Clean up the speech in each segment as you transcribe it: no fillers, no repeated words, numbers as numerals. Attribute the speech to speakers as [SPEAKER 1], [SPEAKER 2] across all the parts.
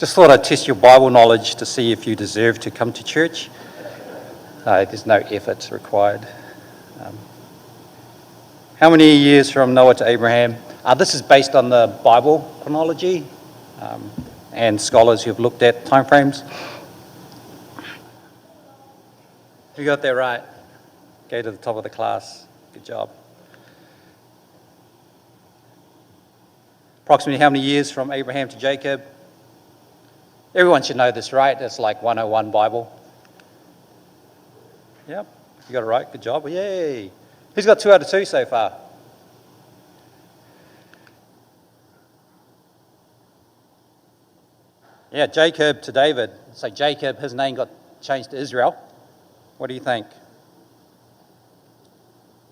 [SPEAKER 1] Just thought I'd test your Bible knowledge to see if you deserve to come to church. There's no effort required. How many years from Noah to Abraham? This is based on the Bible chronology and scholars who've looked at timeframes. You got that right. Go to the top of the class. Good job. Approximately how many years from Abraham to Jacob? Everyone should know this, right? It's like 101 Bible. Yep, you got it right. Good job. Yay. Who's got 2 out of 2 so far? Yeah, Jacob to David. So Jacob, his name got changed to Israel. What do you think?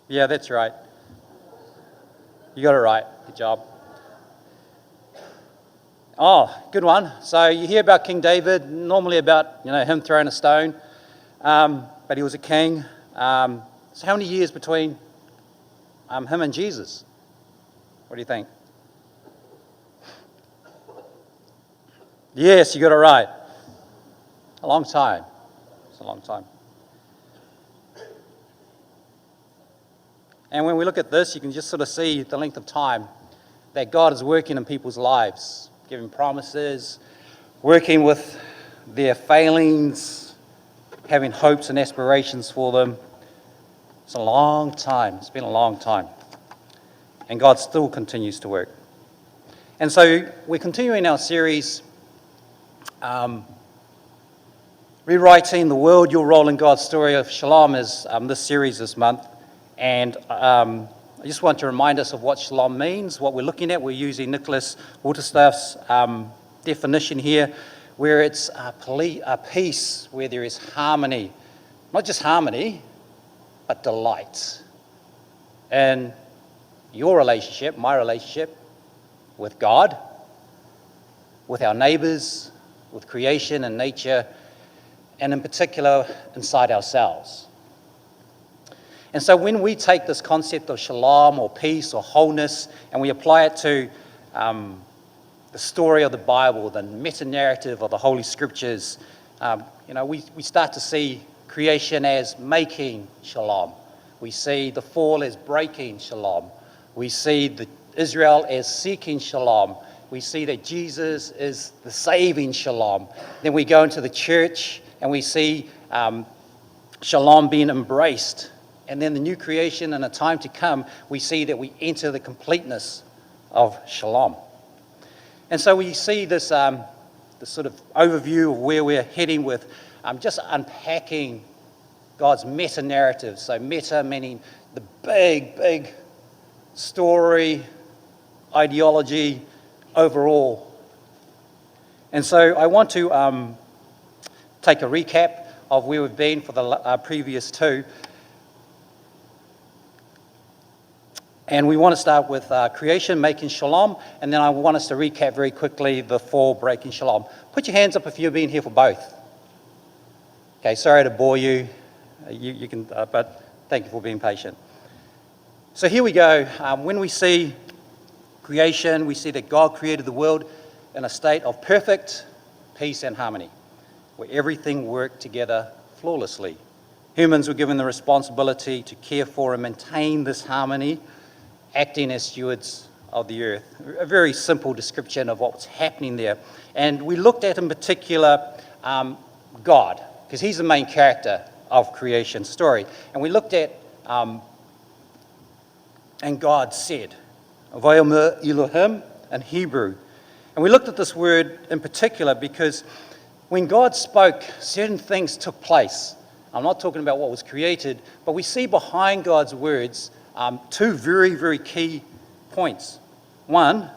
[SPEAKER 1] Yeah, that's right. You got it right. Good job. Oh, good one. So you hear about King David, normally about him throwing a stone, but he was a king. So how many years between him and Jesus? What do you think? Yes, you got it right. A long time. It's a long time. And when we look at this, you can just sort of see the length of time that God is working in people's lives, giving promises, working with their failings, having hopes and aspirations for them. It's a long time. It's been a long time. And God still continues to work. And so we're continuing our series, Rewriting the World, Your Role in God's Story of Shalom is this series this month. And I just want to remind us of what Shalom means, what we're looking at. We're using Nicholas Waterstaff's definition here, where it's a peace where there is harmony. Not just harmony, but delight. And your relationship, my relationship with God, with our neighbors, with creation and nature, and in particular, inside ourselves. And so when we take this concept of shalom or peace or wholeness and we apply it to the story of the Bible, the meta-narrative of the Holy Scriptures, we start to see creation as making shalom. We see the fall as breaking shalom. We see Israel as seeking shalom. We see that Jesus is the saving shalom. Then we go into the church and we see shalom being embraced. And then the new creation and a time to come, we see that we enter the completeness of shalom. And so we see this sort of overview of where we're heading with just unpacking God's meta-narrative. So meta meaning the big story, ideology, overall. And so I want to take a recap of where we've been for the previous 2. And we want to start with creation, making shalom, and then I want us to recap very quickly the fall, breaking shalom. Put your hands up if you've been here for both. Okay, sorry to bore you. You can, but thank you for being patient. So here we go. When we see creation, we see that God created the world in a state of perfect peace and harmony, where everything worked together flawlessly. Humans were given the responsibility to care for and maintain this harmony, acting as stewards of the earth. A very simple description of what's happening there. And we looked at, in particular, God, because he's the main character of creation story. And we looked at, and God said, Vayomer Elohim in Hebrew. And we looked at this word in particular because when God spoke, certain things took place. I'm not talking about what was created, but we see behind God's words 2 very, very key points. One,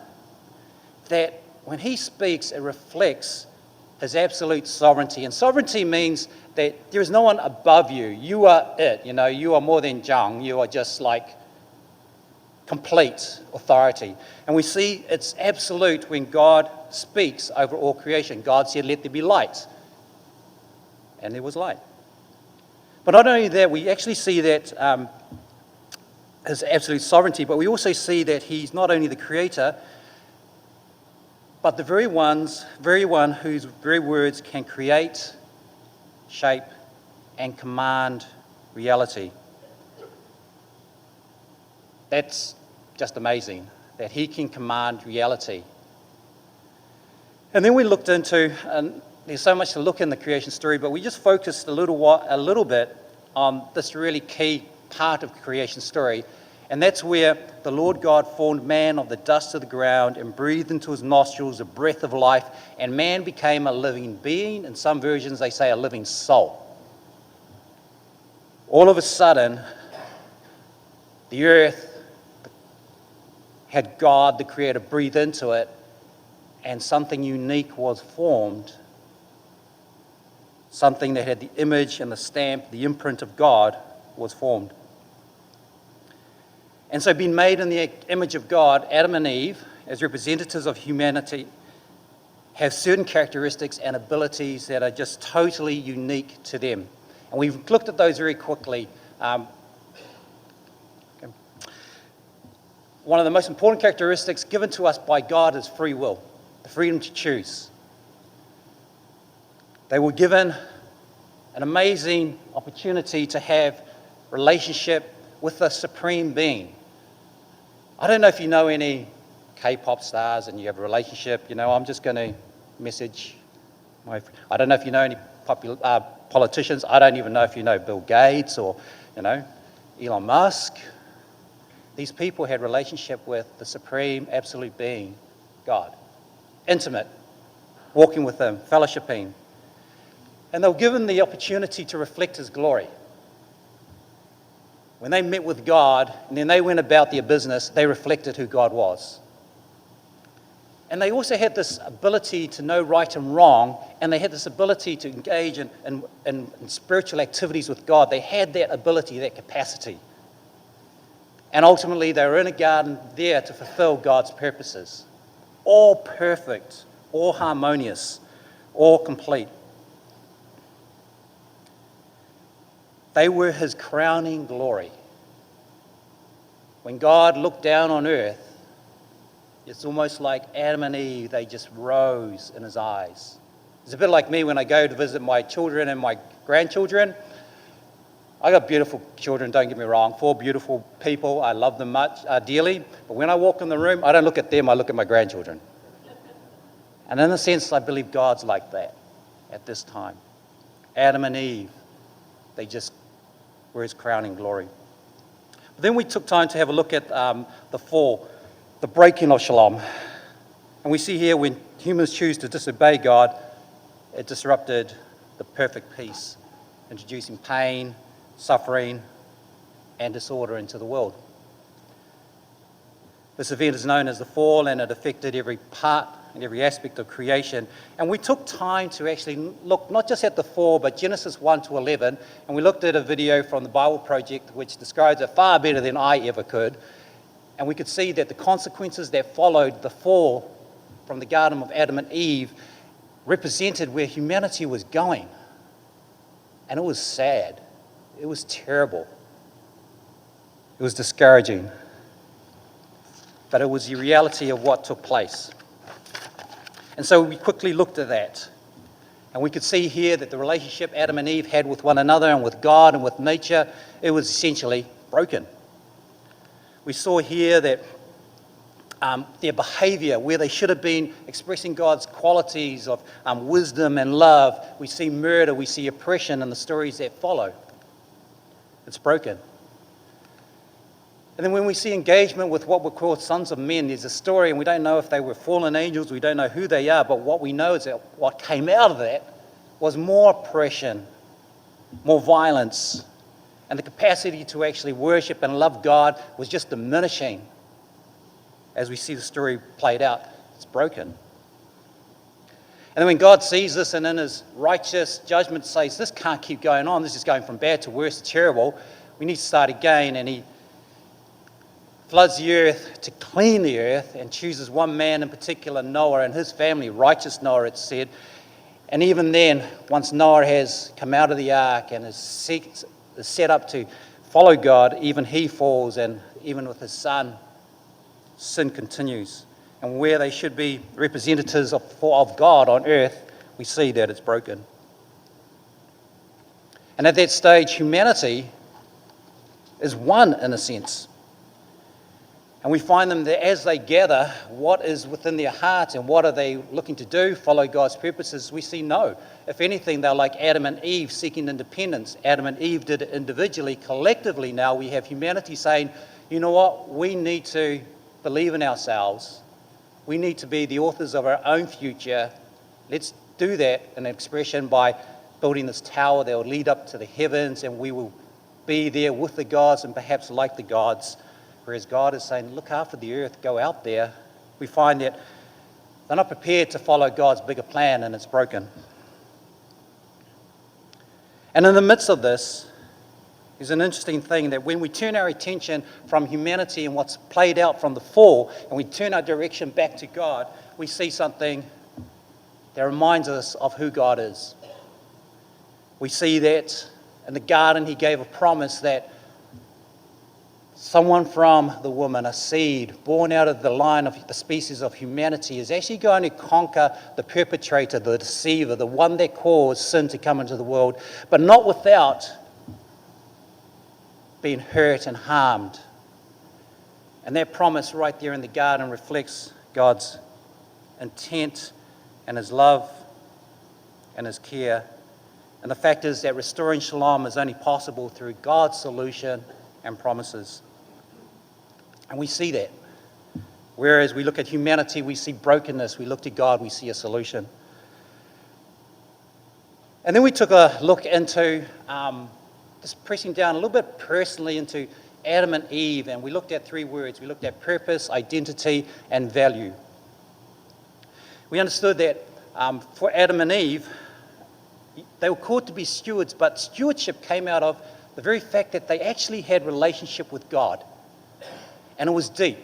[SPEAKER 1] that when he speaks, it reflects his absolute sovereignty. And sovereignty means that there is no one above you. You are it. You are more than Zhang. You are just like complete authority. And we see it's absolute when God speaks over all creation. God said, "Let there be light." And there was light. But not only that, we actually see that his absolute sovereignty, but we also see that he's not only the creator, but the very one whose very words can create, shape, and command reality. That's just amazing, that he can command reality. And then we looked into, and there's so much to look in the creation story, but we just focused a little bit on this really key part of the creation story. And that's where the Lord God formed man of the dust of the ground and breathed into his nostrils a breath of life, and man became a living being. In some versions, they say a living soul. All of a sudden, the earth had God, the Creator, breathe into it, and something unique was formed. Something that had the image and the stamp, the imprint of God was formed. And so being made in the image of God, Adam and Eve, as representatives of humanity, have certain characteristics and abilities that are just totally unique to them. And we've looked at those very quickly. One of the most important characteristics given to us by God is free will, the freedom to choose. They were given an amazing opportunity to have relationship with the Supreme Being. I don't know if you know any K-pop stars and you have a relationship. I'm just going to message I don't know if you know any politicians. I don't even know if you know Bill Gates or, Elon Musk. These people had relationship with the Supreme Absolute Being, God. Intimate, walking with Him, fellowshipping. And they were given the opportunity to reflect His glory. When they met with God and then they went about their business, they reflected who God was. And they also had this ability to know right and wrong, and they had this ability to engage in spiritual activities with God. They had that ability, that capacity. And ultimately, they were in a garden there to fulfill God's purposes. All perfect, all harmonious, all complete. They were His crowning glory. When God looked down on earth, it's almost like Adam and Eve, they just rose in His eyes. It's a bit like me when I go to visit my children and my grandchildren. I got beautiful children, don't get me wrong, 4 beautiful people. I love them dearly. But when I walk in the room, I don't look at them, I look at my grandchildren. And in a sense, I believe God's like that at this time. Adam and Eve, they just were His crowning glory. But then we took time to have a look at the fall, the breaking of Shalom. And we see here when humans choose to disobey God, it disrupted the perfect peace, introducing pain, suffering, and disorder into the world. This event is known as the fall, and it affected every part and every aspect of creation. And we took time to actually look not just at the fall, but Genesis 1 to 11, and we looked at a video from the Bible Project which describes it far better than I ever could. And we could see that the consequences that followed the fall from the Garden of Adam and Eve represented where humanity was going. And it was sad. It was terrible. It was discouraging. But it was the reality of what took place. And so we quickly looked at that. And we could see here that the relationship Adam and Eve had with one another and with God and with nature, it was essentially broken. We saw here that their behavior, where they should have been expressing God's qualities of wisdom and love, we see murder, we see oppression in the stories that follow. It's broken. And then when we see engagement with what were called sons of men, there's a story, and we don't know if they were fallen angels, we don't know who they are, but what we know is that what came out of that was more oppression, more violence, and the capacity to actually worship and love God was just diminishing. As we see the story played out, it's broken. And then when God sees this and in His righteous judgment says, this can't keep going on, this is going from bad to worse to terrible, we need to start again, and He floods the earth to clean the earth and chooses one man in particular, Noah, and his family, righteous Noah, it's said. And even then, once Noah has come out of the ark and is set up to follow God, even he falls, and even with his son, sin continues. and where they should be representatives of God on earth, we see that it's broken. And at that stage, humanity is one in a sense. And we find them that as they gather, what is within their heart and what are they looking to do, follow God's purposes, we see no. If anything, they're like Adam and Eve seeking independence. Adam and Eve did it individually. Collectively now we have humanity saying, you know what, we need to believe in ourselves. We need to be the authors of our own future. Let's do that in expression by building this tower that will lead up to the heavens, and we will be there with the gods and perhaps like the gods. Whereas God is saying, look after the earth, go out there. We find that they're not prepared to follow God's bigger plan, and it's broken. And in the midst of this, there's an interesting thing that when we turn our attention from humanity and what's played out from the fall, and we turn our direction back to God, we see something that reminds us of who God is. We see that in the garden he gave a promise that someone from the woman, a seed born out of the line of the species of humanity, is actually going to conquer the perpetrator, the deceiver, the one that caused sin to come into the world, but not without being hurt and harmed. And that promise right there in the garden reflects God's intent and his love and his care. And the fact is that restoring shalom is only possible through God's solution and promises. And we see that. Whereas we look at humanity, we see brokenness. We look to God, we see a solution. And then we took a look into just pressing down a little bit personally into Adam and Eve, and we looked at three words. We looked at purpose, identity, and value. We understood that for Adam and Eve, they were called to be stewards, but stewardship came out of the very fact that they actually had relationship with God. And it was deep.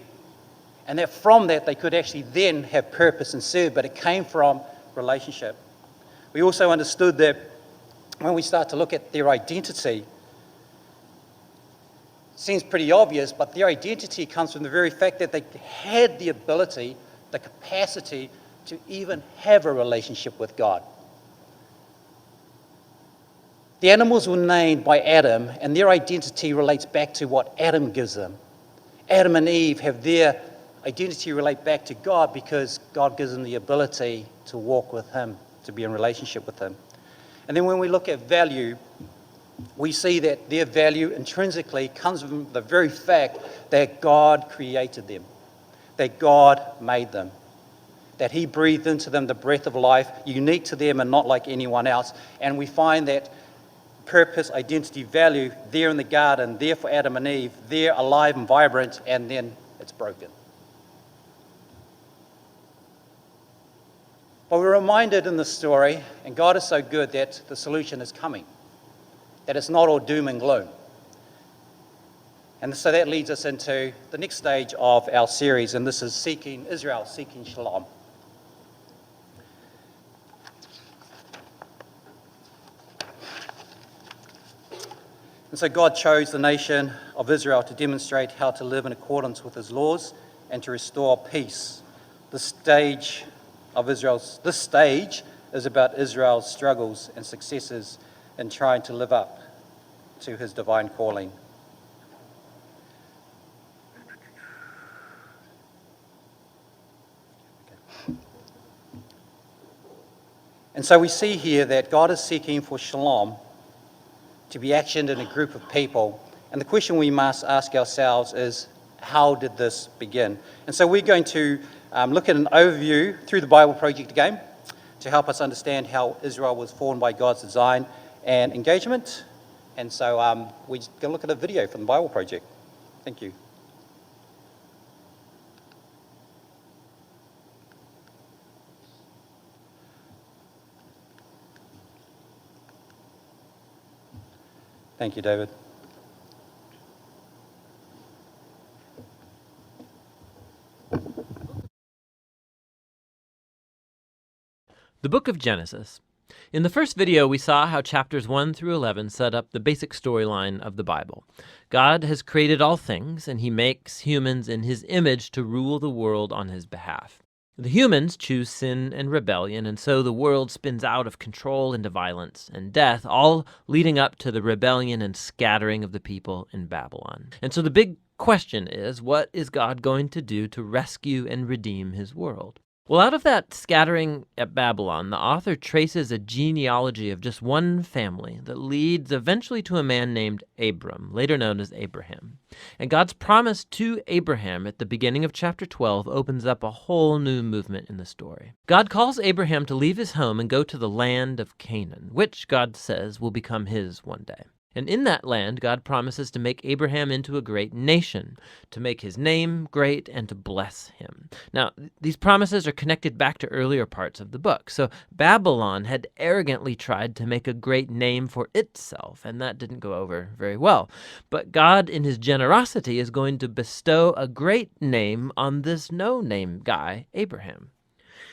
[SPEAKER 1] And that from that they could actually then have purpose and serve, but it came from relationship. We also understood that when we start to look at their identity, it seems pretty obvious, but their identity comes from the very fact that they had the ability, the capacity to even have a relationship with God. The animals were named by Adam, and their identity relates back to what Adam gives them. Adam and Eve have their identity relate back to God because God gives them the ability to walk with him, to be in relationship with him. And then when we look at value, we see that their value intrinsically comes from the very fact that God created them, that God made them, that he breathed into them the breath of life, unique to them and not like anyone else. And we find that purpose, identity, value, there in the garden, there for Adam and Eve, there alive and vibrant, and then it's broken. But we're reminded in the story, and God is so good, that the solution is coming, that it's not all doom and gloom. And so that leads us into the next stage of our series, and this is seeking Israel, seeking Shalom. And so God chose the nation of Israel to demonstrate how to live in accordance with his laws and to restore peace. This stage is about Israel's struggles and successes in trying to live up to his divine calling. And so we see here that God is seeking for shalom to be actioned in a group of people. And the question we must ask ourselves is, how did this begin? And so we're going to look at an overview through the Bible Project again to help us understand how Israel was formed by God's design and engagement. And so we're going to look at a video from the Bible Project. Thank you. Thank you, David.
[SPEAKER 2] The book of Genesis In the first video, we saw how chapters 1 through 11 set up the basic storyline of the Bible. God has created all things, and he makes humans in his image to rule the world on his behalf. The humans choose sin and rebellion, and so the world spins out of control into violence and death, all leading up to the rebellion and scattering of the people in Babylon. And so the big question is, what is God going to do to rescue and redeem his world? Well, out of that scattering at Babylon, the author traces a genealogy of just one family that leads eventually to a man named Abram, later known as Abraham. And God's promise to Abraham at the beginning of chapter 12 opens up a whole new movement in the story. God calls Abraham to leave his home and go to the land of Canaan, which God says will become his one day. And in that land, God promises to make Abraham into a great nation, to make his name great, and to bless him. Now, these promises are connected back to earlier parts of the book. So Babylon had arrogantly tried to make a great name for itself, and that didn't go over very well. But God, in his generosity, is going to bestow a great name on this no-name guy, Abraham.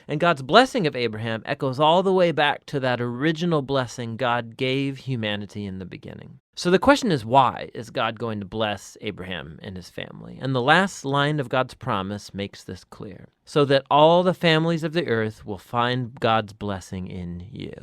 [SPEAKER 2] And God's blessing of Abraham echoes all the way back to that original blessing God gave humanity in the beginning. So the question is, why is God going to bless Abraham and his family? And the last line of God's promise makes this clear. So that all the families of the earth will find God's blessing in you.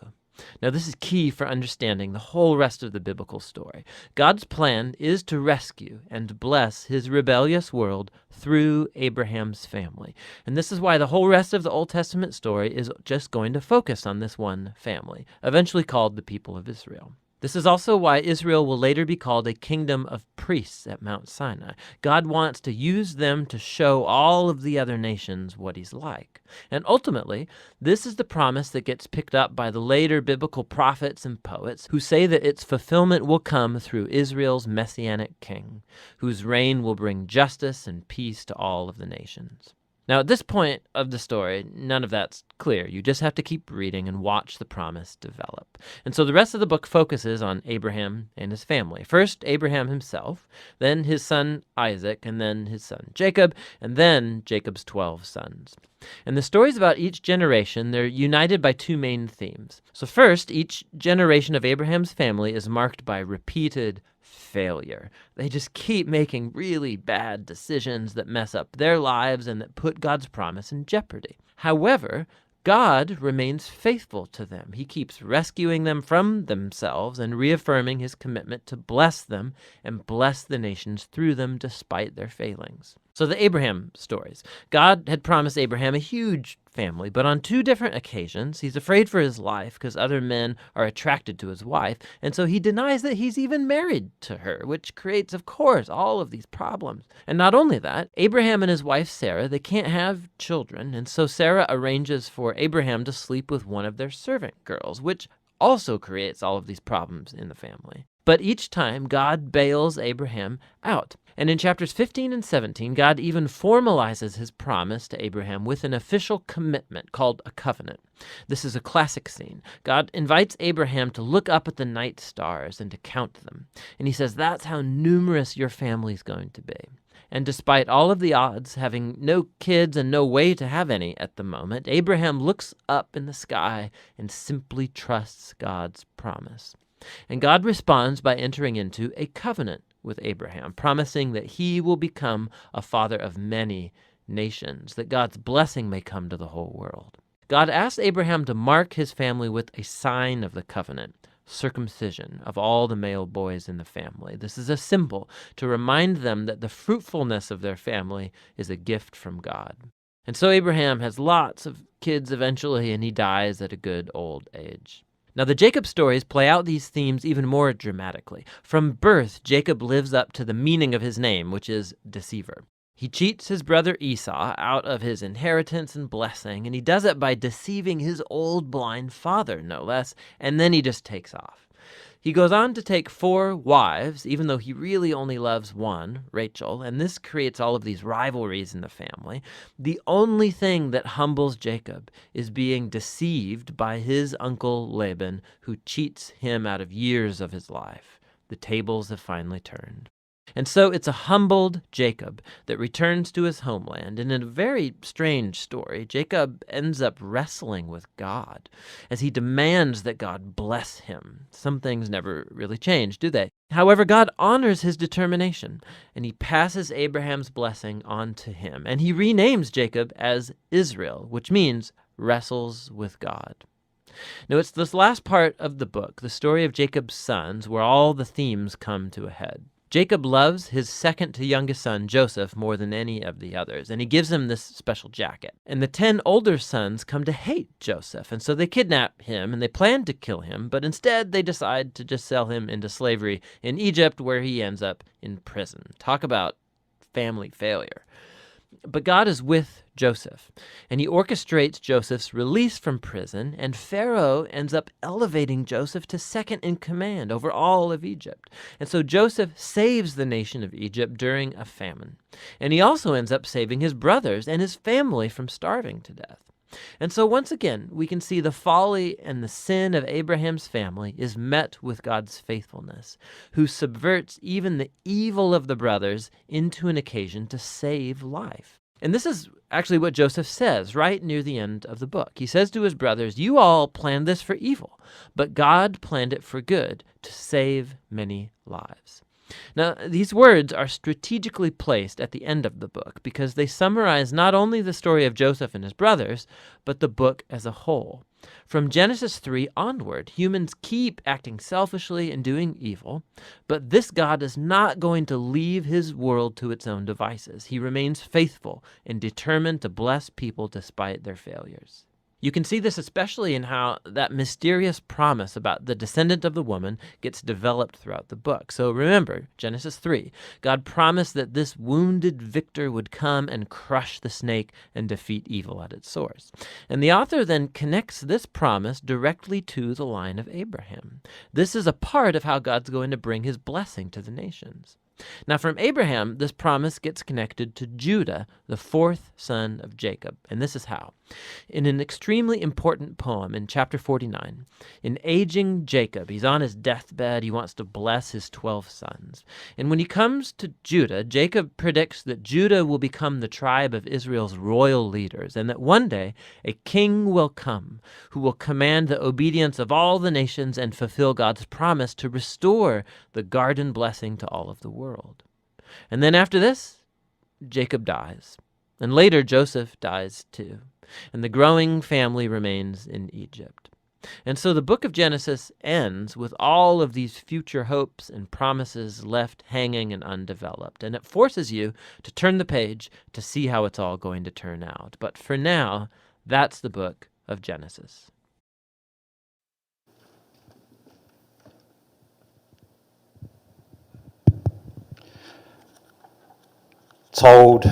[SPEAKER 2] Now, this is key for understanding the whole rest of the biblical story. God's plan is to rescue and bless his rebellious world through Abraham's family. And this is why the whole rest of the Old Testament story is just going to focus on this one family, eventually called the people of Israel. This is also why Israel will later be called a kingdom of priests at Mount Sinai. God wants to use them to show all of the other nations what he's like. And ultimately, this is the promise that gets picked up by the later biblical prophets and poets who say that its fulfillment will come through Israel's messianic king, whose reign will bring justice and peace to all of the nations. Now, at this point of the story, none of that's clear. You just have to keep reading and watch the promise develop. And so the rest of the book focuses on Abraham and his family. First, Abraham himself, then his son Isaac, and then his son Jacob, and then Jacob's 12 sons. And the stories about each generation, they're united by two main themes. So first, each generation of Abraham's family is marked by repeated failure. They just keep making really bad decisions that mess up their lives and that put God's promise in jeopardy. However, God remains faithful to them. He keeps rescuing them from themselves and reaffirming his commitment to bless them and bless the nations through them despite their failings. So the Abraham stories. God had promised Abraham a huge family, but on two different occasions, he's afraid for his life because other men are attracted to his wife, and so he denies that he's even married to her, which creates, of course, all of these problems. And not only that, Abraham and his wife Sarah, they can't have children, and so Sarah arranges for Abraham to sleep with one of their servant girls, which also creates all of these problems in the family. But each time, God bails Abraham out. And in chapters 15 and 17, God even formalizes his promise to Abraham with an official commitment called a covenant. This is a classic scene. God invites Abraham to look up at the night stars and to count them. And he says, that's how numerous your family's going to be. And despite all of the odds, having no kids and no way to have any at the moment, Abraham looks up in the sky and simply trusts God's promise. And God responds by entering into a covenant with Abraham, promising that he will become a father of many nations, that God's blessing may come to the whole world. God asked Abraham to mark his family with a sign of the covenant, circumcision of all the male boys in the family. This is a symbol to remind them that the fruitfulness of their family is a gift from God. And so Abraham has lots of kids eventually, and he dies at a good old age. Now, the Jacob stories play out these themes even more dramatically. From birth, Jacob lives up to the meaning of his name, which is deceiver. He cheats his brother Esau out of his inheritance and blessing, and he does it by deceiving his old blind father, no less, and then he just takes off. He goes on to take 4 wives, even though he really only loves one, Rachel, and this creates all of these rivalries in the family. The only thing that humbles Jacob is being deceived by his uncle Laban, who cheats him out of years of his life. The tables have finally turned. And so it's a humbled Jacob that returns to his homeland. And in a very strange story, Jacob ends up wrestling with God as he demands that God bless him. Some things never really change, do they? However, God honors his determination, and he passes Abraham's blessing on to him. And he renames Jacob as Israel, which means wrestles with God. Now, it's this last part of the book, the story of Jacob's sons, where all the themes come to a head. Jacob loves his second to youngest son, Joseph, more than any of the others, and he gives him this special jacket. And the 10 older sons come to hate Joseph, and so they kidnap him, and they plan to kill him, but instead they decide to just sell him into slavery in Egypt, where he ends up in prison. Talk about family failure. But God is with Joseph, and he orchestrates Joseph's release from prison, and Pharaoh ends up elevating Joseph to second in command over all of Egypt. And so Joseph saves the nation of Egypt during a famine. And he also ends up saving his brothers and his family from starving to death. And so once again, we can see the folly and the sin of Abraham's family is met with God's faithfulness, who subverts even the evil of the brothers into an occasion to save life. And this is actually what Joseph says right near the end of the book. He says to his brothers, "You all planned this for evil, but God planned it for good, to save many lives." Now, these words are strategically placed at the end of the book because they summarize not only the story of Joseph and his brothers, but the book as a whole. From Genesis 3 onward, humans keep acting selfishly and doing evil, but this God is not going to leave his world to its own devices. He remains faithful and determined to bless people despite their failures. You can see this especially in how that mysterious promise about the descendant of the woman gets developed throughout the book. So remember, Genesis 3, God promised that this wounded victor would come and crush the snake and defeat evil at its source. And the author then connects this promise directly to the line of Abraham. This is a part of how God's going to bring his blessing to the nations. Now, from Abraham, this promise gets connected to Judah, the 4th son of Jacob. And this is how. In an extremely important poem in chapter 49, in aging Jacob, he's on his deathbed, he wants to bless his 12 sons. And when he comes to Judah, Jacob predicts that Judah will become the tribe of Israel's royal leaders, and that one day a king will come who will command the obedience of all the nations and fulfill God's promise to restore the garden blessing to all of the world. And then after this, Jacob dies. And later Joseph dies too. And the growing family remains in Egypt. And so the book of Genesis ends with all of these future hopes and promises left hanging and undeveloped. And it forces you to turn the page to see how it's all going to turn out. But for now, that's the book of Genesis.
[SPEAKER 1] Told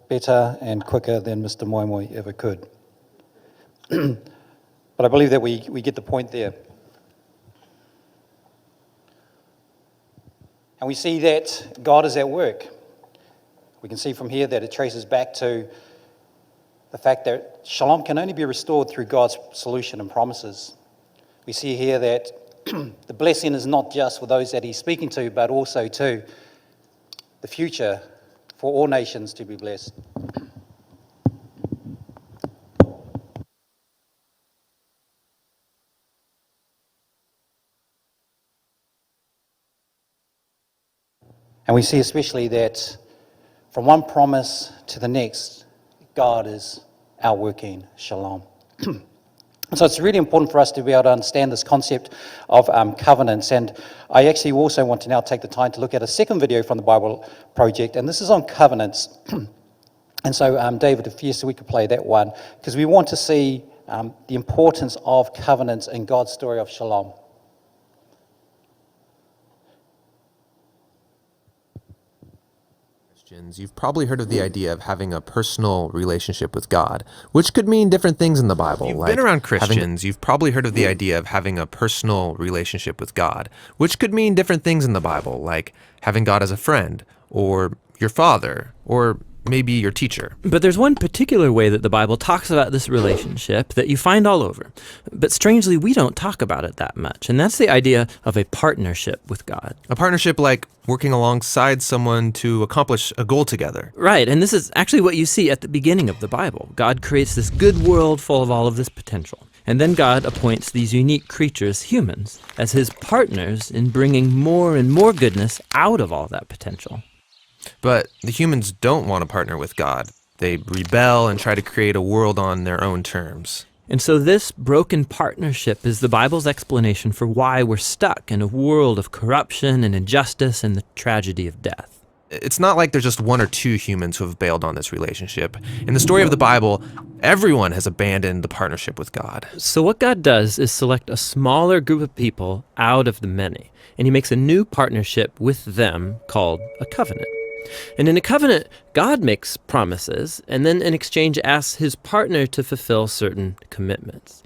[SPEAKER 1] better and quicker than Mr. MOIMOI ever could. But I believe that we get the point there. And we see that God is at work. We can see from here that it traces back to the fact that shalom can only be restored through God's solution and promises. We see here that the blessing is not just for those that he's speaking to, but also to the future for all nations to be blessed. And we see especially that from one promise to the next, God is outworking shalom. So it's really important for us to be able to understand this concept of covenants. And I actually also want to now take the time to look at a second video from the Bible Project, and this is on covenants. And so, David, if yes, we could play that one, because we want to see the importance of covenants in God's story of shalom.
[SPEAKER 3] You've probably heard of the idea of having a personal relationship with God, which could mean different things in the Bible.
[SPEAKER 4] You've been around Christians, you've probably heard of the idea of having a personal relationship with God, which could mean different things in the Bible, like having God as a friend, or your father, or maybe your teacher.
[SPEAKER 2] But there's one particular way that the Bible talks about this relationship that you find all over. But strangely, we don't talk about it that much. And that's the idea of a partnership with God.
[SPEAKER 4] A partnership like working alongside someone to accomplish a goal together.
[SPEAKER 2] Right, and this is actually what you see at the beginning of the Bible. God creates this good world full of all of this potential. And then God appoints these unique creatures, humans, as his partners in bringing more and more goodness out of all that potential.
[SPEAKER 4] But the humans don't want to partner with God. They rebel and try to create a world on their own terms.
[SPEAKER 2] And so this broken partnership is the Bible's explanation for why we're stuck in a world of corruption and injustice and the tragedy of death.
[SPEAKER 4] It's not like there's just one or two humans who have bailed on this relationship. In the story of the Bible, everyone has abandoned the partnership with God.
[SPEAKER 2] So what God does is select a smaller group of people out of the many, and he makes a new partnership with them called a covenant. And in a covenant, God makes promises, and then in exchange asks his partner to fulfill certain commitments.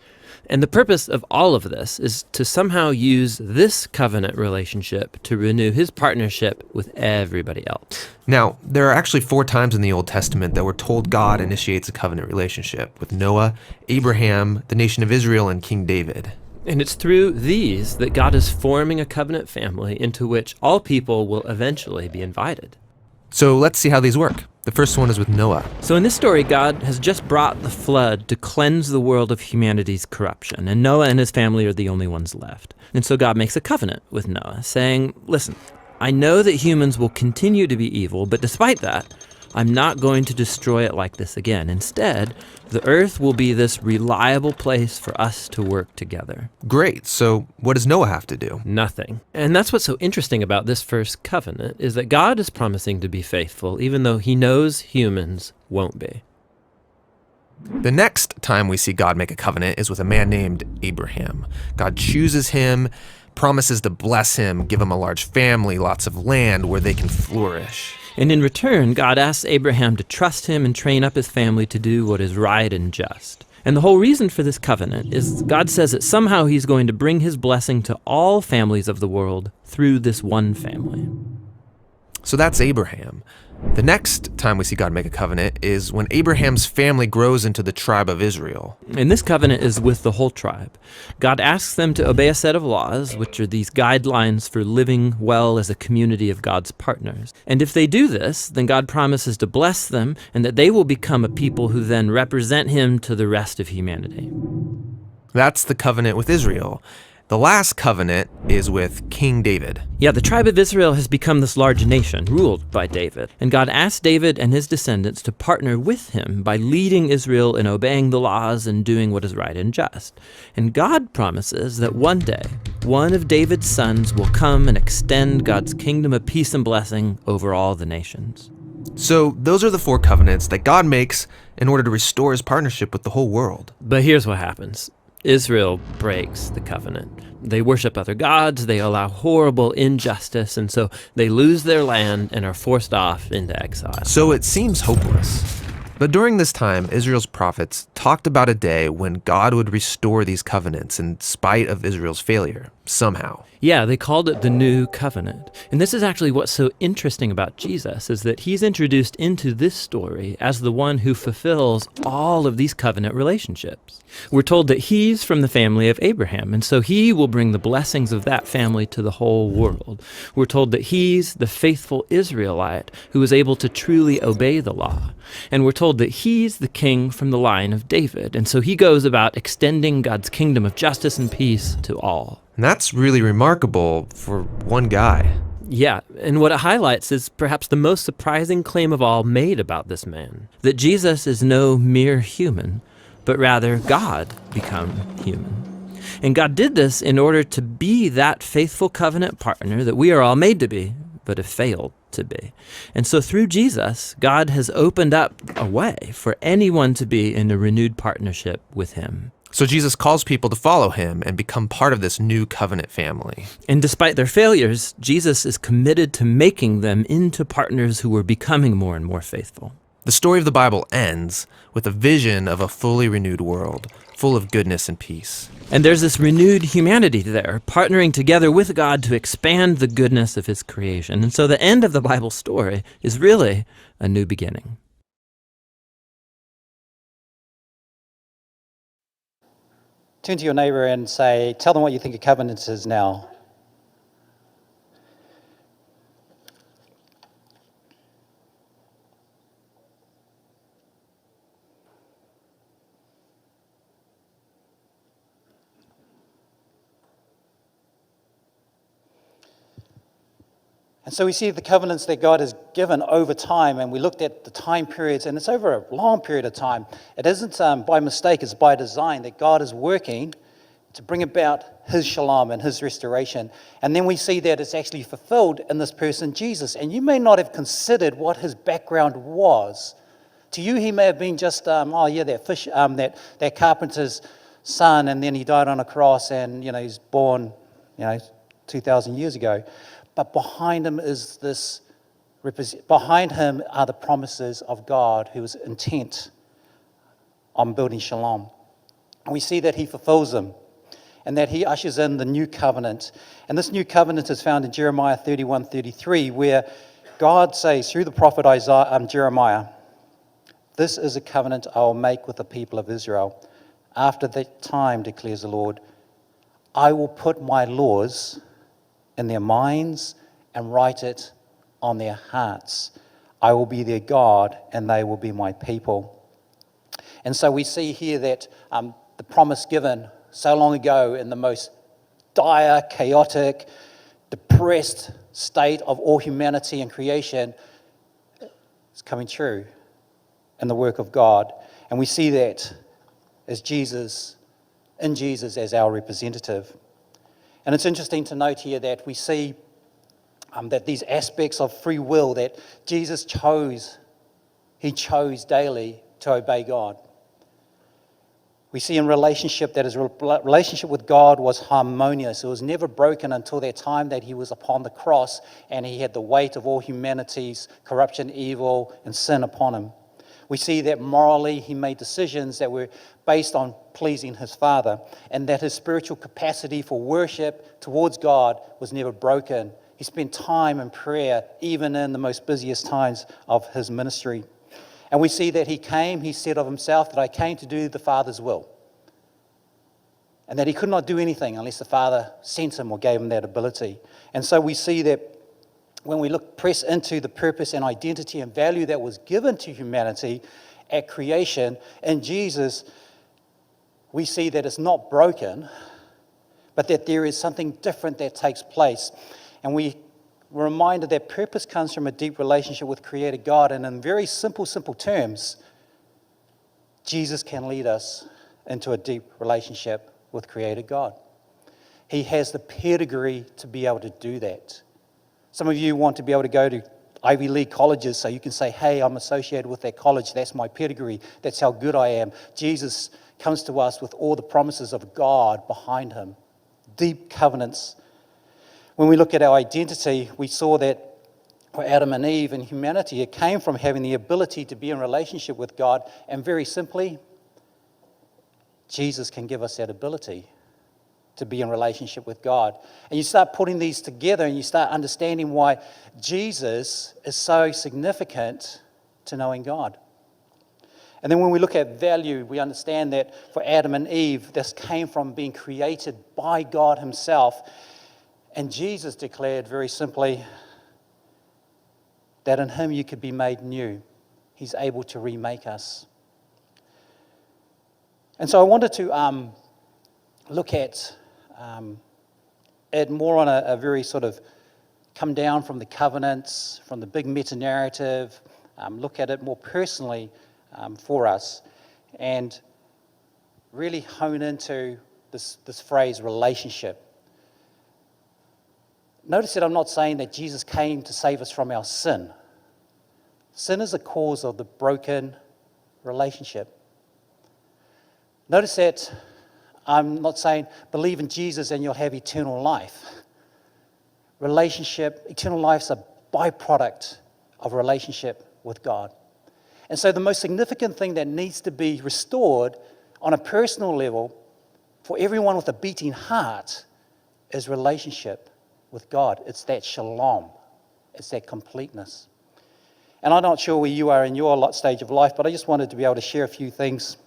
[SPEAKER 2] And the purpose of all of this is to somehow use this covenant relationship to renew his partnership with everybody else.
[SPEAKER 4] Now, there are actually 4 times in the Old Testament that we're told God initiates a covenant relationship with Noah, Abraham, the nation of Israel, and King David.
[SPEAKER 2] And it's through these that God is forming a covenant family into which all people will eventually be invited.
[SPEAKER 4] So let's see how these work. The first one is with Noah.
[SPEAKER 2] So in this story, God has just brought the flood to cleanse the world of humanity's corruption, and Noah and his family are the only ones left. And so God makes a covenant with Noah, saying, listen, I know that humans will continue to be evil, but despite that, I'm not going to destroy it like this again. Instead, the earth will be this reliable place for us to work together.
[SPEAKER 4] Great. So what does Noah have to do?
[SPEAKER 2] Nothing. And that's what's so interesting about this first covenant, is that God is promising to be faithful, even though he knows humans won't be.
[SPEAKER 4] The next time we see God make a covenant is with a man named Abraham. God chooses him, promises to bless him, give him a large family, lots of land where they can flourish.
[SPEAKER 2] And in return, God asks Abraham to trust him and train up his family to do what is right and just. And the whole reason for this covenant is God says that somehow he's going to bring his blessing to all families of the world through this one family.
[SPEAKER 4] So that's Abraham. The next time we see God make a covenant is when Abraham's family grows into the tribe of Israel.
[SPEAKER 2] And this covenant is with the whole tribe. God asks them to obey a set of laws, which are these guidelines for living well as a community of God's partners. And if they do this, then God promises to bless them and that they will become a people who then represent him to the rest of humanity.
[SPEAKER 4] That's the covenant with Israel. The last covenant is with King David.
[SPEAKER 2] Yeah, the tribe of Israel has become this large nation ruled by David. And God asked David and his descendants to partner with him by leading Israel in obeying the laws and doing what is right and just. And God promises that one day, one of David's sons will come and extend God's kingdom of peace and blessing over all the nations.
[SPEAKER 4] So those are the 4 covenants that God makes in order to restore his partnership with the whole world.
[SPEAKER 2] But here's what happens. Israel breaks the covenant. They worship other gods, they allow horrible injustice, and so they lose their land and are forced off into exile.
[SPEAKER 4] So it seems hopeless. But during this time, Israel's prophets talked about a day when God would restore these covenants in spite of Israel's failure, somehow.
[SPEAKER 2] Yeah, they called it the New Covenant. And this is actually what's so interesting about Jesus, is that he's introduced into this story as the one who fulfills all of these covenant relationships. We're told that he's from the family of Abraham, and so he will bring the blessings of that family to the whole world. We're told that he's the faithful Israelite who is able to truly obey the law. And we're told that he's the king from the line of David, and so he goes about extending God's kingdom of justice and peace to all.
[SPEAKER 4] And that's really remarkable for one guy.
[SPEAKER 2] Yeah, and what it highlights is perhaps the most surprising claim of all made about this man, that Jesus is no mere human, but rather God become human. And God did this in order to be that faithful covenant partner that we are all made to be, but have failed to be. And so through Jesus, God has opened up a way for anyone to be in a renewed partnership with him.
[SPEAKER 4] So Jesus calls people to follow him and become part of this new covenant family.
[SPEAKER 2] And despite their failures, Jesus is committed to making them into partners who are becoming more and more faithful.
[SPEAKER 4] The story of the Bible ends with a vision of a fully renewed world, full of goodness and peace.
[SPEAKER 2] And there's this renewed humanity there, partnering together with God to expand the goodness of his creation. And so the end of the Bible story is really a new beginning.
[SPEAKER 1] Turn to your neighbor and say, tell them what you think a covenant is now. And so we see the covenants that God has given over time, and we looked at the time periods, and it's over a long period of time. It isn't by mistake, it's by design that God is working to bring about his shalom and his restoration. And then we see that it's actually fulfilled in this person, Jesus. And you may not have considered what his background was. To you, he may have been just, that carpenter's son, and then he died on a cross, and, he's born, 2,000 years ago. But behind him behind him are the promises of God, who is intent on building shalom. And we see that he fulfills them, and that he ushers in the new covenant. And this new covenant is found in Jeremiah 31:33, where God says through the prophet Jeremiah, "This is a covenant I will make with the people of Israel. After that time, declares the Lord, I will put my laws in their minds and write it on their hearts. I will be their God, and they will be my people." And so we see here that the promise given so long ago in the most dire, chaotic, depressed state of all humanity and creation is coming true in the work of God. And we see that as Jesus as our representative. And it's interesting to note here that we see that these aspects of free will that Jesus chose daily to obey God. We see in relationship that his relationship with God was harmonious. It was never broken until that time that he was upon the cross and he had the weight of all humanity's corruption, evil, and sin upon him. We see that morally he made decisions that were based on pleasing his Father, and that his spiritual capacity for worship towards God was never broken. He spent time in prayer, even in the most busiest times of his ministry. And we see that he said of himself that I came to do the Father's will. And that he could not do anything unless the Father sent him or gave him that ability. And so we see that when we press into the purpose and identity and value that was given to humanity at creation, in Jesus, we see that it's not broken, but that there is something different that takes place. And we're reminded that purpose comes from a deep relationship with Creator God, and in very simple terms, Jesus can lead us into a deep relationship with Creator God. He has the pedigree to be able to do that. Some of you want to be able to go to Ivy League colleges so you can say, hey, I'm associated with that college, that's my pedigree, that's how good I am. Jesus comes to us with all the promises of God behind him, deep covenants. When we look at our identity, we saw that for Adam and Eve and humanity, it came from having the ability to be in relationship with God, and very simply, Jesus can give us that ability to be in relationship with God. And you start putting these together and you start understanding why Jesus is so significant to knowing God. And then when we look at value, we understand that for Adam and Eve, this came from being created by God himself. And Jesus declared very simply that in him you could be made new. He's able to remake us. And so I wanted to look at it more on a very sort of come down from the covenants, from the big meta-narrative, look at it more personally for us, and really hone into this phrase, relationship. Notice that I'm not saying that Jesus came to save us from our sin. Sin is a cause of the broken relationship. Notice that I'm not saying believe in Jesus and you'll have eternal life. Eternal life is a byproduct of relationship with God. And so the most significant thing that needs to be restored on a personal level for everyone with a beating heart is relationship with God. It's that shalom. It's that completeness. And I'm not sure where you are in your stage of life, but I just wanted to be able to share a few things.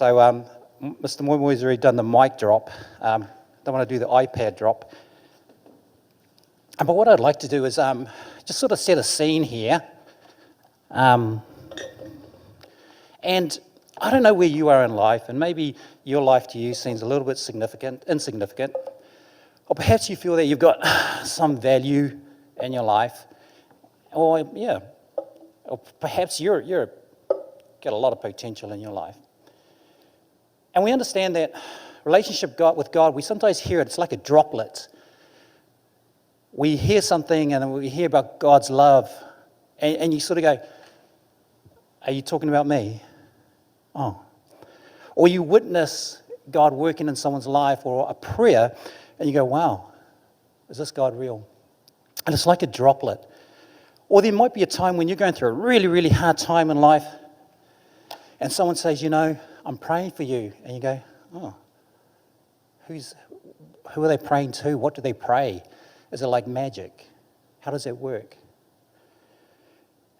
[SPEAKER 1] So Mr. MOIMOI's already done the mic drop. Don't want to do the iPad drop. But what I'd like to do is just sort of set a scene here. And I don't know where you are in life, and maybe your life to you seems a little bit insignificant, or perhaps you feel that you've got some value in your life, or perhaps you're got a lot of potential in your life. And we understand that relationship with God, we sometimes hear it, it's like a droplet. We hear something and we hear about God's love, and you sort of go, are you talking about me? Oh. Or you witness God working in someone's life or a prayer, and you go, wow, is this God real? And it's like a droplet. Or there might be a time when you're going through a really, really hard time in life, and someone says, I'm praying for you. And you go, oh, who are they praying to? What do they pray? Is it like magic? How does that work?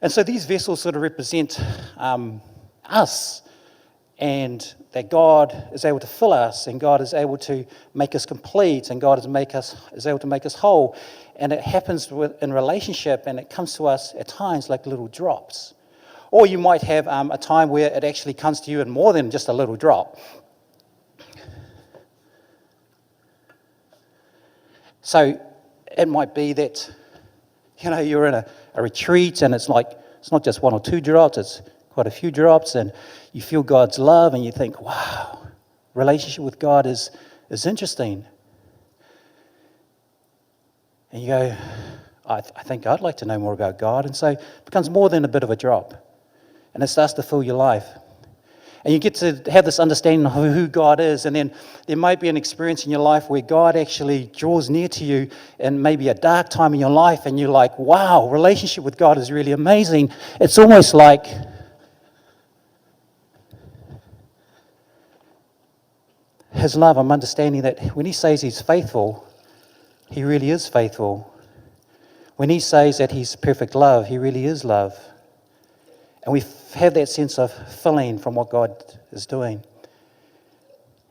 [SPEAKER 1] And so these vessels sort of represent us, and that God is able to fill us, and God is able to make us complete, and God is able to make us whole. And it happens in relationship, and it comes to us at times like little drops. Or you might have a time where it actually comes to you in more than just a little drop. So it might be that, you're in a retreat, and it's not just one or two drops, it's quite a few drops, and you feel God's love, and you think, wow, relationship with God is interesting. And you go, I think I'd like to know more about God. And so it becomes more than a bit of a drop. And it starts to fill your life. And you get to have this understanding of who God is. And then there might be an experience in your life where God actually draws near to you in maybe a dark time in your life. And you're like, wow, relationship with God is really amazing. It's almost like His love. I'm understanding that when He says He's faithful, He really is faithful. When He says that He's perfect love, He really is love. And we have that sense of filling from what God is doing.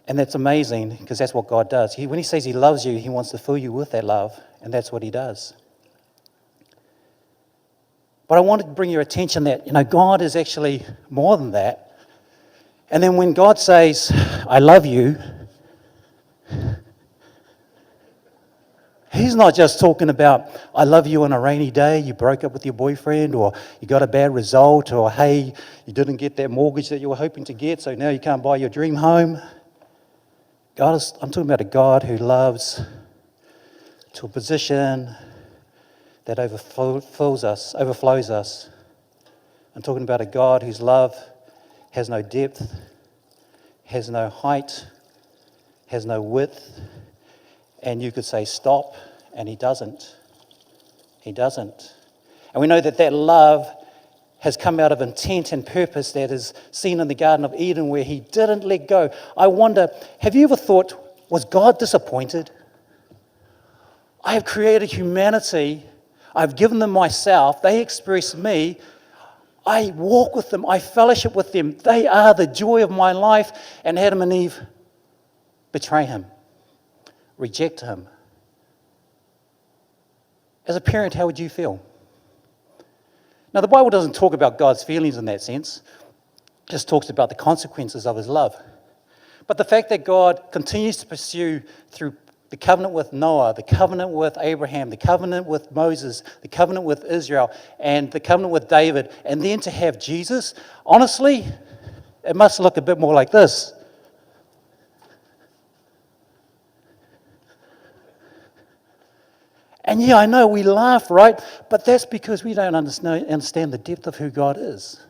[SPEAKER 1] And that's amazing, because that's what God does. When He says He loves you, He wants to fill you with that love, and that's what He does. But I wanted to bring your attention that, God is actually more than that. And then when God says, I love you, He's not just talking about, I love you on a rainy day, you broke up with your boyfriend, or you got a bad result, or hey, you didn't get that mortgage that you were hoping to get, so now you can't buy your dream home. I'm talking about a God who loves to a position that overflows us. I'm talking about a God whose love has no depth, has no height, has no width, and you could say stop, and He doesn't. He doesn't. And we know that love has come out of intent and purpose that is seen in the Garden of Eden, where He didn't let go. I wonder, have you ever thought, was God disappointed? I have created humanity. I've given them myself. They express me. I walk with them. I fellowship with them. They are the joy of my life. And Adam and Eve betray Him. Reject Him. As a parent, how would you feel? Now, the Bible doesn't talk about God's feelings in that sense. It just talks about the consequences of His love. But the fact that God continues to pursue through the covenant with Noah, the covenant with Abraham, the covenant with Moses, the covenant with Israel, and the covenant with David, and then to have Jesus, honestly, it must look a bit more like this. And yeah, I know we laugh, right? But that's because we don't understand the depth of who God is.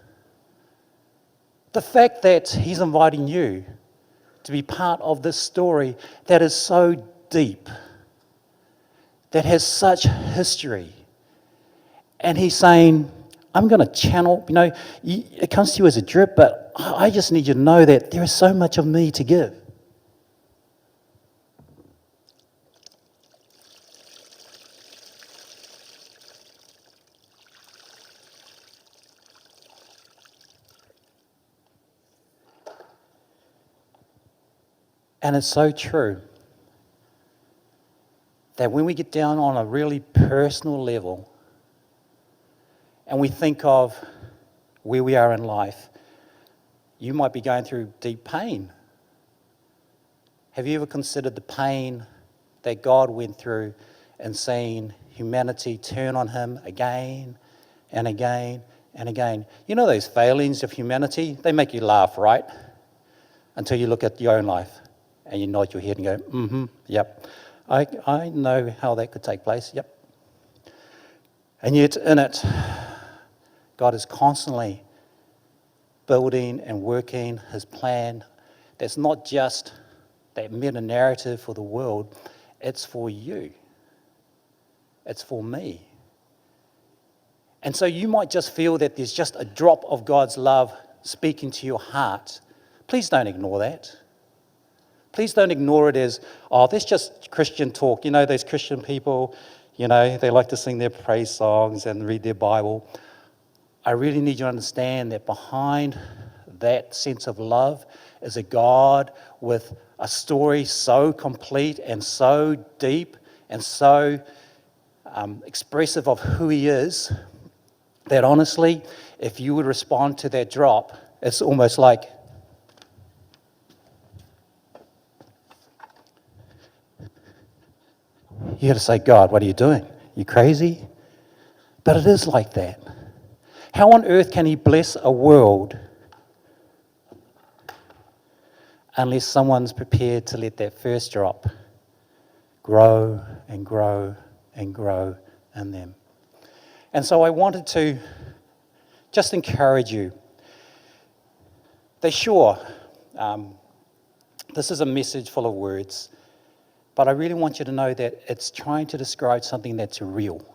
[SPEAKER 1] The fact that He's inviting you to be part of this story that is so deep, that has such history. And He's saying, I'm going to channel, it comes to you as a drip, but I just need you to know that there is so much of me to give. And it's so true that when we get down on a really personal level and we think of where we are in life, you might be going through deep pain. Have you ever considered the pain that God went through and seeing humanity turn on him again and again and again? You know those failings of humanity? They make you laugh, right? Until you look at your own life and you nod your head and go, yep. I know how that could take place, yep. And yet in it, God is constantly building and working his plan. That's not just that meta-narrative for the world, it's for you. It's for me. And so you might just feel that there's just a drop of God's love speaking to your heart. Please don't ignore that. Please don't ignore it as, oh, that's just Christian talk. You know, those Christian people, you know, they like to sing their praise songs and read their Bible. I really need you to understand that behind that sense of love is a God with a story so complete and so deep and so expressive of who he is that honestly, if you would respond to that drop, it's almost like, you got to say, God, what are you doing? You crazy? But it is like that. How on earth can he bless a world unless someone's prepared to let that first drop grow and grow and grow in them? And so I wanted to just encourage you. This is a message full of words, but I really want you to know that it's trying to describe something that's real.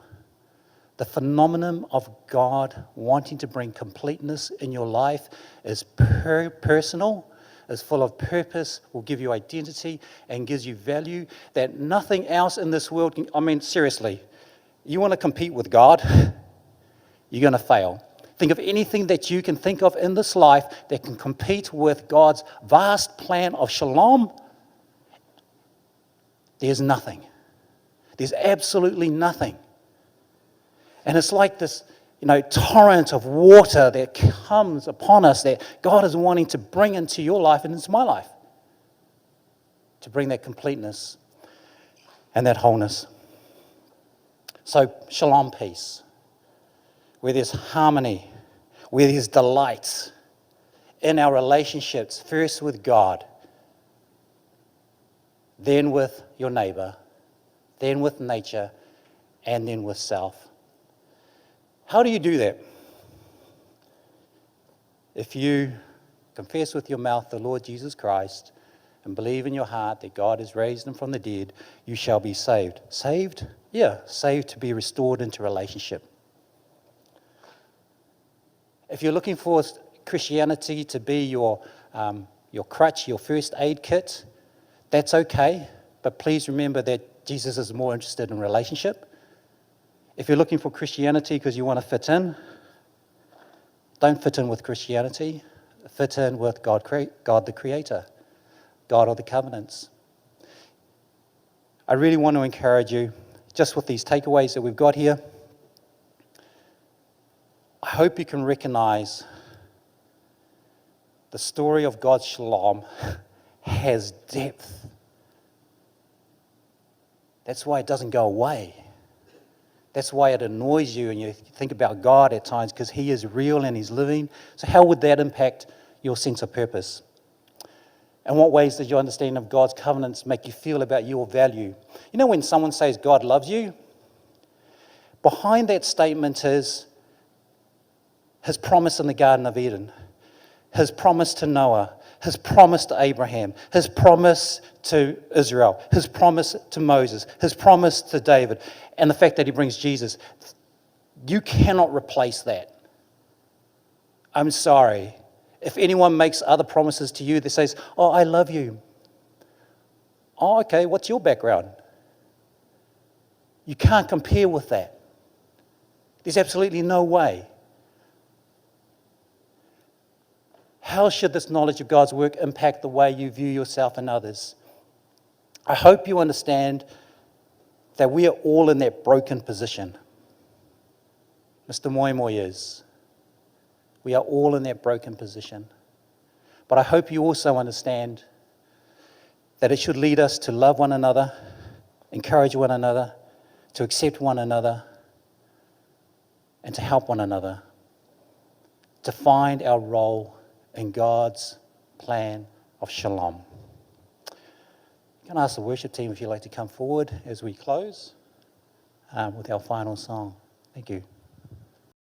[SPEAKER 1] The phenomenon of God wanting to bring completeness in your life is personal, is full of purpose, will give you identity and gives you value that nothing else in this world can. I mean, seriously, you want to compete with God, you're going to fail. Think of anything that you can think of in this life that can compete with God's vast plan of shalom. There's nothing. There's absolutely nothing. And it's like this, torrent of water that comes upon us that God is wanting to bring into your life and into my life. To bring that completeness and that wholeness. So, shalom peace. Where there's harmony, where there's delight in our relationships, first with God, then with your neighbor, then with nature, and then with self. How do you do that? If you confess with your mouth the Lord Jesus Christ and believe in your heart that God has raised him from the dead, you shall be saved. Saved? Yeah, saved to be restored into relationship. If you're looking for Christianity to be your crutch, your first aid kit, that's okay, but please remember that Jesus is more interested in relationship. If you're looking for Christianity because you want to fit in, don't fit in with Christianity. Fit in with God the Creator, God of the covenants. I really want to encourage you, just with these takeaways that we've got here, I hope you can recognize the story of God's shalom has depth. That's why it doesn't go away. That's why it annoys you and you think about God at times, because he is real and he's living. So how would that impact your sense of purpose? And what ways does your understanding of God's covenants make you feel about your value? You know when someone says God loves you, behind that statement is his promise in the Garden of Eden, his promise to Noah, his promise to Abraham, his promise to Israel, his promise to Moses, his promise to David, and the fact that he brings Jesus. You cannot replace that. I'm sorry. If anyone makes other promises to you that says, oh, I love you. Oh, okay, what's your background? You can't compare with that. There's absolutely no way. How should this knowledge of God's work impact the way you view yourself and others? I hope you understand that we are all in that broken position. Mr. MOIMOI is. We are all in that broken position. But I hope you also understand that it should lead us to love one another, encourage one another, to accept one another, and to help one another, to find our role in God's plan of shalom. Can I ask the worship team if you'd like to come forward as we close with our final song? Thank you.